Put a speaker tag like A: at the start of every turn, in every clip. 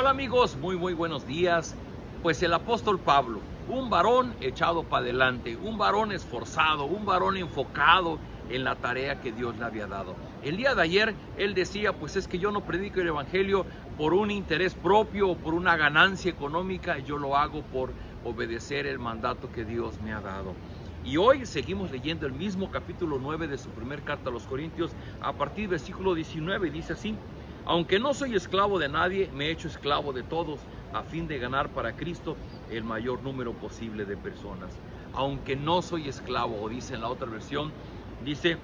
A: Hola amigos, muy buenos días. Pues el apóstol Pablo, un varón echado para adelante, un varón esforzado, un varón enfocado en la tarea que Dios le había dado. El día de ayer él decía, pues es que yo no predico el evangelio por un interés propio o por una ganancia económica, yo lo hago por obedecer el mandato que Dios me ha dado. Y hoy seguimos leyendo el mismo capítulo 9 de su primer carta a los Corintios, a partir del versículo 19, dice así: aunque no soy esclavo de nadie, me he hecho esclavo de todos, a fin de ganar para Cristo el mayor número posible de personas. Aunque no soy esclavo, o dice en la otra versión, dice,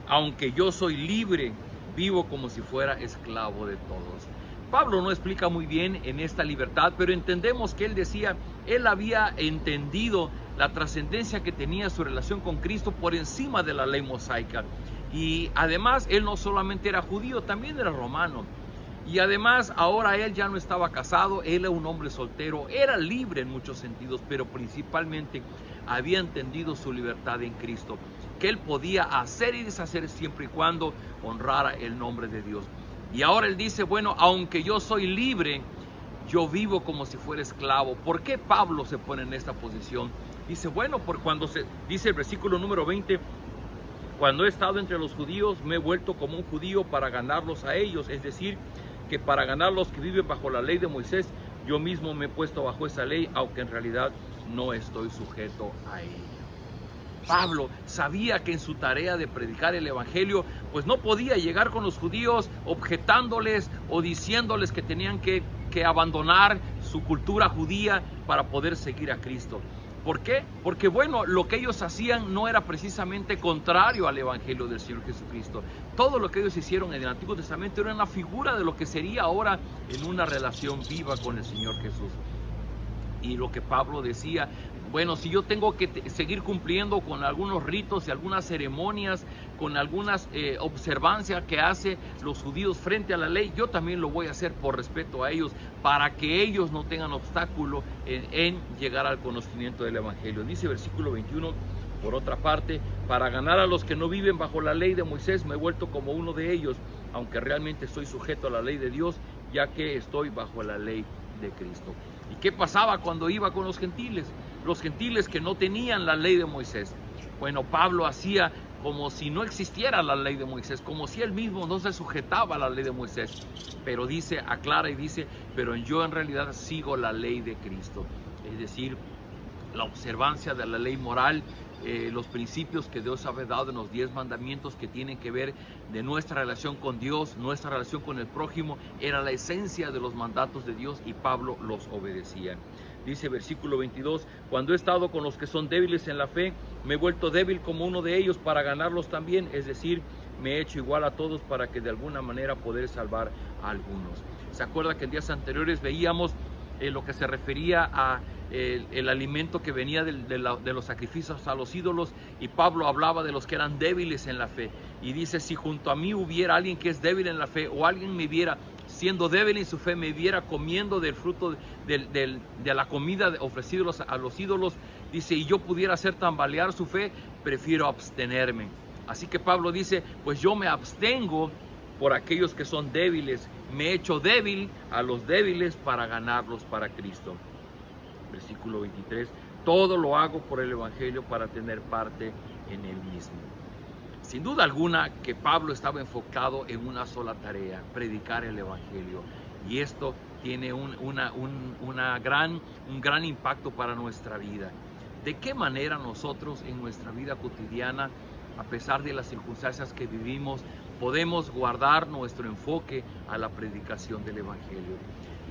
A: aunque yo soy libre, vivo como si fuera esclavo de todos. Pablo no explica muy bien en esta libertad, pero entendemos que él decía, él había entendido la trascendencia que tenía su relación con Cristo por encima de la ley mosaica. Y además él no solamente era judío, también era romano. Y además ahora él ya no estaba casado, él era un hombre soltero, era libre en muchos sentidos, pero principalmente había entendido su libertad en Cristo, que él podía hacer y deshacer siempre y cuando honrara el nombre de Dios. Y ahora él dice, bueno, aunque yo soy libre, yo vivo como si fuera esclavo. ¿Por qué Pablo se pone en esta posición? Dice, bueno, por cuando se dice el versículo número 20, cuando he estado entre los judíos, me he vuelto como un judío para ganarlos a ellos. Es decir, que para ganar los que viven bajo la ley de Moisés, yo mismo me he puesto bajo esa ley, aunque en realidad no estoy sujeto a ella. Pablo sabía que en su tarea de predicar el evangelio, pues no podía llegar con los judíos objetándoles o diciéndoles que tenían que abandonar su cultura judía para poder seguir a Cristo. ¿Por qué? Porque bueno, lo que ellos hacían no era precisamente contrario al evangelio del Señor Jesucristo. Todo lo que ellos hicieron en el Antiguo Testamento era una figura de lo que sería ahora en una relación viva con el Señor Jesús. Y lo que Pablo decía, bueno, si yo tengo que seguir cumpliendo con algunos ritos y algunas ceremonias, con algunas observancias que hacen los judíos frente a la ley, yo también lo voy a hacer por respeto a ellos, para que ellos no tengan obstáculo en llegar al conocimiento del evangelio. Dice versículo 21, por otra parte, para ganar a los que no viven bajo la ley de Moisés, me he vuelto como uno de ellos, aunque realmente estoy sujeto a la ley de Dios, ya que estoy bajo la ley de Cristo. ¿Y qué pasaba cuando iba con los gentiles? Los gentiles que no tenían la ley de Moisés. Bueno, Pablo hacía como si no existiera la ley de Moisés, como si él mismo no se sujetaba a la ley de Moisés. Pero dice, aclara y dice, pero yo en realidad sigo la ley de Cristo. Es decir, la observancia de la ley moral, los principios que Dios había dado en los 10 mandamientos que tienen que ver de nuestra relación con Dios, nuestra relación con el prójimo, era la esencia de los mandatos de Dios y Pablo los obedecía. Dice versículo 22, cuando he estado con los que son débiles en la fe, me he vuelto débil como uno de ellos para ganarlos también, es decir, me he hecho igual a todos para que de alguna manera poder salvar a algunos. ¿Se acuerda que en días anteriores veíamos lo que se refería a el alimento que venía de los sacrificios a los ídolos, y Pablo hablaba de los que eran débiles en la fe, y dice, si junto a mí hubiera alguien que es débil en la fe, o alguien me viera siendo débil en su fe, me viera comiendo del fruto de la comida ofrecida a los ídolos, dice, y yo pudiera hacer tambalear su fe, prefiero abstenerme. Así que Pablo dice, pues yo me abstengo por aquellos que son débiles, me he hecho débil a los débiles para ganarlos para Cristo. Versículo 23, todo lo hago por el evangelio para tener parte en él mismo. Sin duda alguna que Pablo estaba enfocado en una sola tarea, predicar el evangelio. Y esto tiene un gran impacto para nuestra vida. ¿De qué manera nosotros en nuestra vida cotidiana, a pesar de las circunstancias que vivimos, podemos guardar nuestro enfoque a la predicación del evangelio?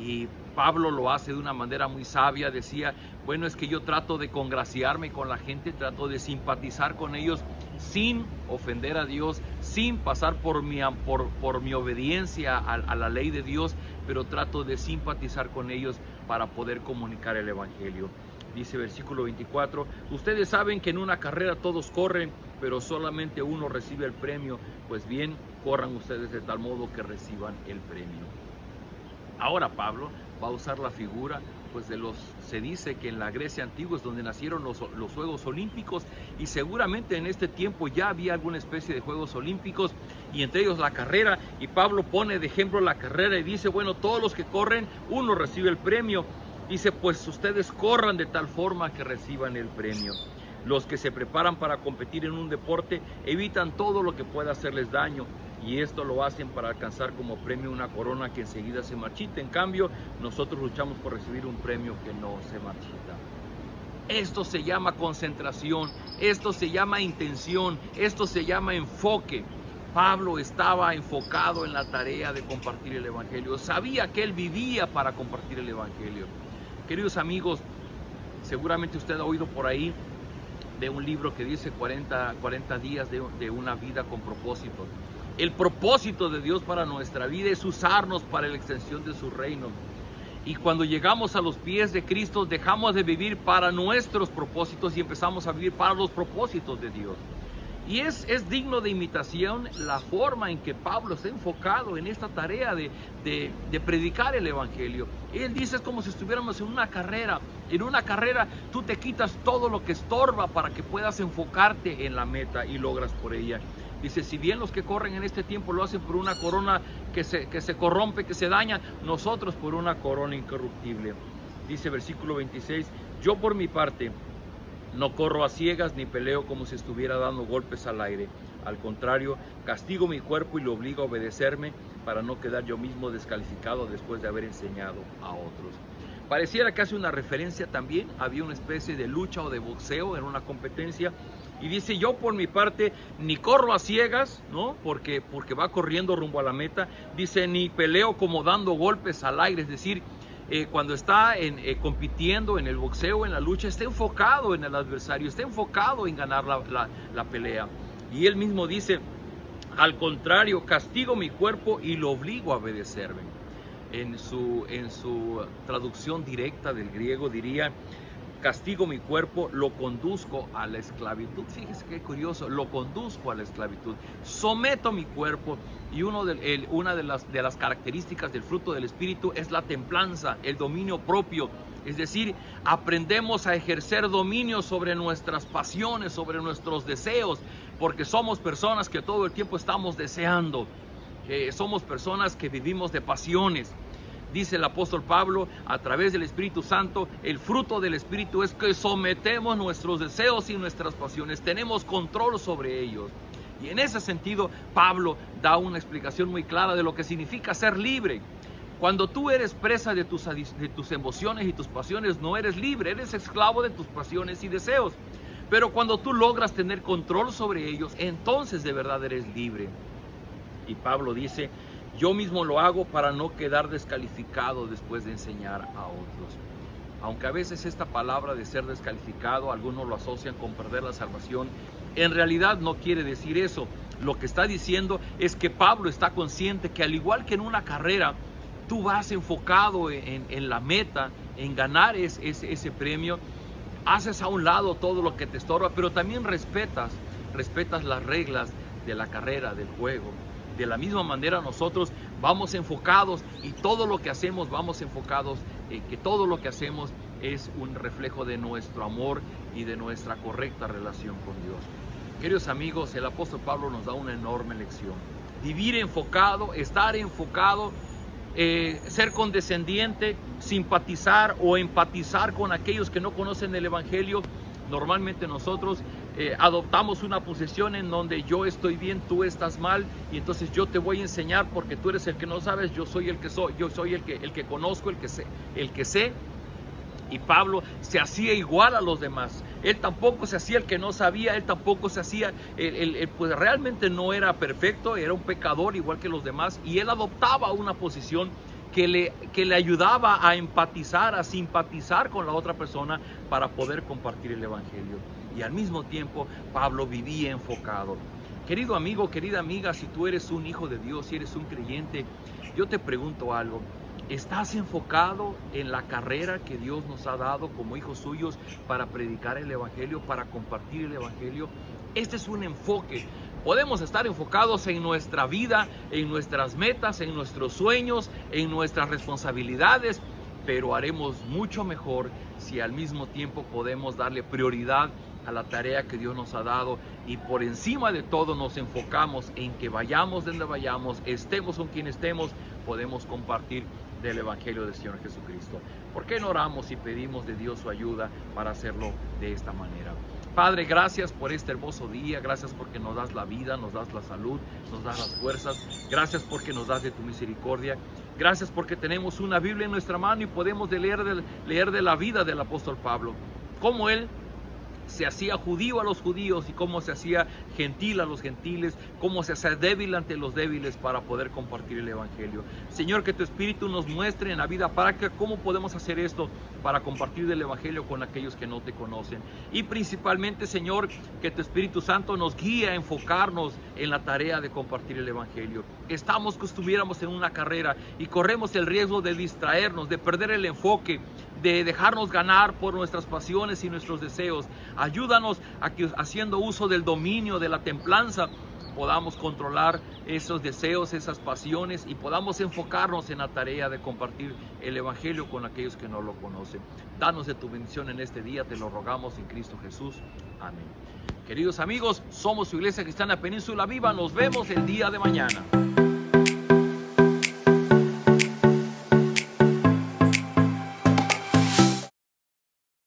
A: Y Pablo lo hace de una manera muy sabia. Decía, bueno, es que yo trato de congraciarme con la gente, trato de simpatizar con ellos sin ofender a Dios, sin pasar por mi obediencia a la ley de Dios, pero trato de simpatizar con ellos para poder comunicar el evangelio. Dice versículo 24, ustedes saben que en una carrera todos corren, pero solamente uno recibe el premio, pues bien, corran ustedes de tal modo que reciban el premio. Ahora Pablo va a usar la figura pues se dice que en la Grecia antigua es donde nacieron los Juegos Olímpicos, y seguramente en este tiempo ya había alguna especie de Juegos Olímpicos, y entre ellos la carrera, y Pablo pone de ejemplo la carrera y dice, bueno, todos los que corren, uno recibe el premio. Dice, pues ustedes corran de tal forma que reciban el premio. Los que se preparan para competir en un deporte evitan todo lo que pueda hacerles daño, y esto lo hacen para alcanzar como premio una corona que enseguida se marchita. En cambio, nosotros luchamos por recibir un premio que no se marchita. Esto se llama concentración, esto se llama intención, esto se llama enfoque. Pablo estaba enfocado en la tarea de compartir el Evangelio. Sabía que él vivía para compartir el Evangelio. Queridos amigos, seguramente usted ha oído por ahí de un libro que dice 40 días de una vida con propósito. El propósito de Dios para nuestra vida es usarnos para la extensión de su reino. Y cuando llegamos a los pies de Cristo, dejamos de vivir para nuestros propósitos y empezamos a vivir para los propósitos de Dios. Y es digno de imitación la forma en que Pablo está enfocado en esta tarea de predicar el Evangelio. Él dice, es como si estuviéramos en una carrera. En una carrera tú te quitas todo lo que estorba para que puedas enfocarte en la meta y logras por ella. Dice, si bien los que corren en este tiempo lo hacen por una corona que se corrompe, que se daña, nosotros por una corona incorruptible. Dice versículo 26, yo por mi parte no corro a ciegas ni peleo como si estuviera dando golpes al aire. Al contrario, castigo mi cuerpo y lo obligo a obedecerme para no quedar yo mismo descalificado después de haber enseñado a otros. Pareciera que hace una referencia también, había una especie de lucha o de boxeo en una competencia. Y dice, yo por mi parte ni corro a ciegas, ¿no? Porque va corriendo rumbo a la meta. Dice, ni peleo como dando golpes al aire, es decir, cuando está compitiendo en el boxeo, en la lucha, está enfocado en el adversario, está enfocado en ganar la pelea. Y él mismo dice, al contrario, castigo mi cuerpo y lo obligo a obedecerme. En su traducción directa del griego diría, castigo mi cuerpo, lo conduzco a la esclavitud. Fíjese qué curioso, lo conduzco a la esclavitud. Someto mi cuerpo. Y una de las características del fruto del Espíritu es la templanza, el dominio propio. Es decir, aprendemos a ejercer dominio sobre nuestras pasiones, sobre nuestros deseos, porque somos personas que todo el tiempo estamos deseando. Somos personas que vivimos de pasiones. Dice el apóstol Pablo, a través del Espíritu Santo, el fruto del Espíritu es que sometemos nuestros deseos y nuestras pasiones, tenemos control sobre ellos. Y en ese sentido, Pablo da una explicación muy clara de lo que significa ser libre. Cuando tú eres presa de tus emociones y tus pasiones, no eres libre, eres esclavo de tus pasiones y deseos. Pero cuando tú logras tener control sobre ellos, entonces de verdad eres libre. Y Pablo dice, yo mismo lo hago para no quedar descalificado después de enseñar a otros. Aunque a veces esta palabra de ser descalificado, algunos lo asocian con perder la salvación, en realidad no quiere decir eso. Lo que está diciendo es que Pablo está consciente que al igual que en una carrera, tú vas enfocado en la meta, en ganar ese premio, haces a un lado todo lo que te estorba, pero también respetas las reglas de la carrera, del juego. De la misma manera nosotros vamos enfocados y todo lo que hacemos vamos enfocados, que todo lo que hacemos es un reflejo de nuestro amor y de nuestra correcta relación con Dios. Queridos amigos, el apóstol Pablo nos da una enorme lección. Vivir enfocado, estar enfocado, ser condescendiente, simpatizar o empatizar con aquellos que no conocen el Evangelio. Normalmente nosotros adoptamos una posición en donde yo estoy bien, tú estás mal, y entonces yo te voy a enseñar porque tú eres el que no sabes, yo soy el que soy, yo soy el que conozco, el que sé. Y Pablo se hacía igual a los demás. Él tampoco se hacía el que no sabía, él tampoco se hacía, pues realmente no era perfecto, era un pecador igual que los demás, y él adoptaba una posición que le ayudaba a empatizar, a simpatizar con la otra persona para poder compartir el Evangelio. Y al mismo tiempo, Pablo vivía enfocado. Querido amigo, querida amiga, si tú eres un hijo de Dios, si eres un creyente, yo te pregunto algo. ¿Estás enfocado en la carrera que Dios nos ha dado como hijos suyos para predicar el Evangelio, para compartir el Evangelio? Este es un enfoque. Podemos estar enfocados en nuestra vida, en nuestras metas, en nuestros sueños, en nuestras responsabilidades, pero haremos mucho mejor si al mismo tiempo podemos darle prioridad a la tarea que Dios nos ha dado, y por encima de todo nos enfocamos en que vayamos donde vayamos, estemos con quien estemos, podemos compartir del Evangelio del Señor Jesucristo. ¿Por qué no oramos y pedimos de Dios su ayuda para hacerlo de esta manera? Padre, gracias por este hermoso día, gracias porque nos das la vida, nos das la salud, nos das las fuerzas, gracias porque nos das de tu misericordia, gracias porque tenemos una Biblia en nuestra mano y podemos leer de la vida del apóstol Pablo, cómo él se hacía judío a los judíos y cómo se hacía gentil a los gentiles, cómo se hacía débil ante los débiles para poder compartir el Evangelio. Señor, que tu Espíritu nos muestre en la vida práctica cómo podemos hacer esto para compartir el Evangelio con aquellos que no te conocen. Y principalmente, Señor, que tu Espíritu Santo nos guíe a enfocarnos en la tarea de compartir el Evangelio. Estamos que estuviéramos en una carrera y corremos el riesgo de distraernos, de perder el enfoque, de dejarnos ganar por nuestras pasiones y nuestros deseos. Ayúdanos a que, haciendo uso del dominio, de la templanza, podamos controlar esos deseos, esas pasiones, y podamos enfocarnos en la tarea de compartir el Evangelio con aquellos que no lo conocen. Danos de tu bendición en este día, te lo rogamos en Cristo Jesús. Amén. Queridos amigos, somos su Iglesia Cristiana Península Viva. Nos vemos el día de mañana.